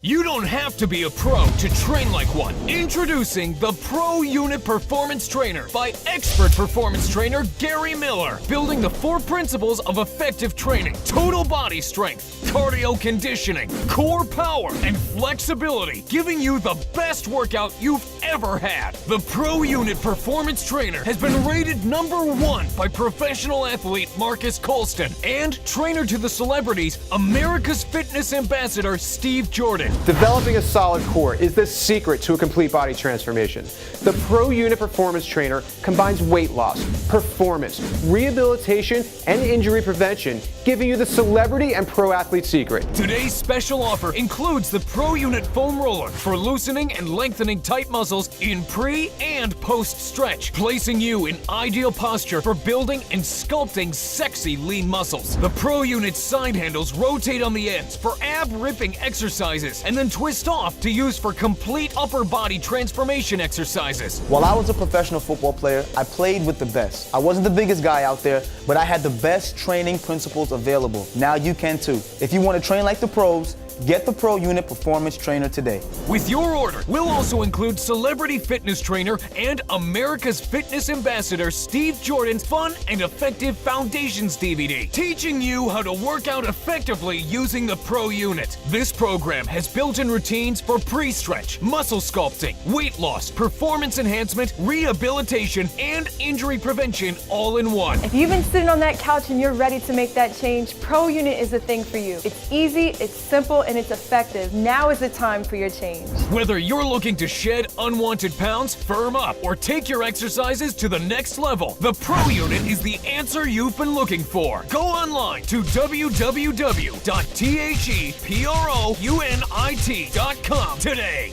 You don't have to be a pro to train like one. Introducing the Pro Unit Performance Trainer by expert performance trainer Gary Miller. Building the 4 principles of effective training: total body strength, cardio conditioning, core power, and flexibility, giving you the best workout you've ever had. The Pro Unit Performance Trainer has been rated #1 by professional athlete Marcus Colston and trainer to the celebrities, America's Fitness Ambassador Steve Jordan. Developing a solid core is the secret to a complete body transformation. The Pro Unit Performance Trainer combines weight loss, performance, rehabilitation, and injury prevention, giving you the celebrity and pro athlete secret. Today's special offer includes the Pro Unit Foam Roller for loosening and lengthening tight muscles in pre- and post-stretch, placing you in ideal posture for building and sculpting sexy lean muscles. The Pro Unit side handles rotate on the ends for ab-ripping exercises and then twist off to use for complete upper body transformation exercises. While I was a professional football player, I played with the best. I wasn't the biggest guy out there, but I had the best training principles available. Now you can too. If you want to train like the pros, get the Pro Unit Performance Trainer today. With your order, we'll also include celebrity fitness trainer and America's Fitness Ambassador Steve Jordan's Fun and Effective Foundations DVD, teaching you how to work out effectively using the Pro Unit. This program has built-in routines for pre-stretch, muscle sculpting, weight loss, performance enhancement, rehabilitation, and injury prevention all in one. If you've been sitting on that couch and you're ready to make that change, Pro Unit is the thing for you. It's easy, it's simple, and it's effective. Now is the time for your change. Whether you're looking to shed unwanted pounds, firm up, or take your exercises to the next level, the Pro Unit is the answer you've been looking for. Go online to www.theprounit.com today.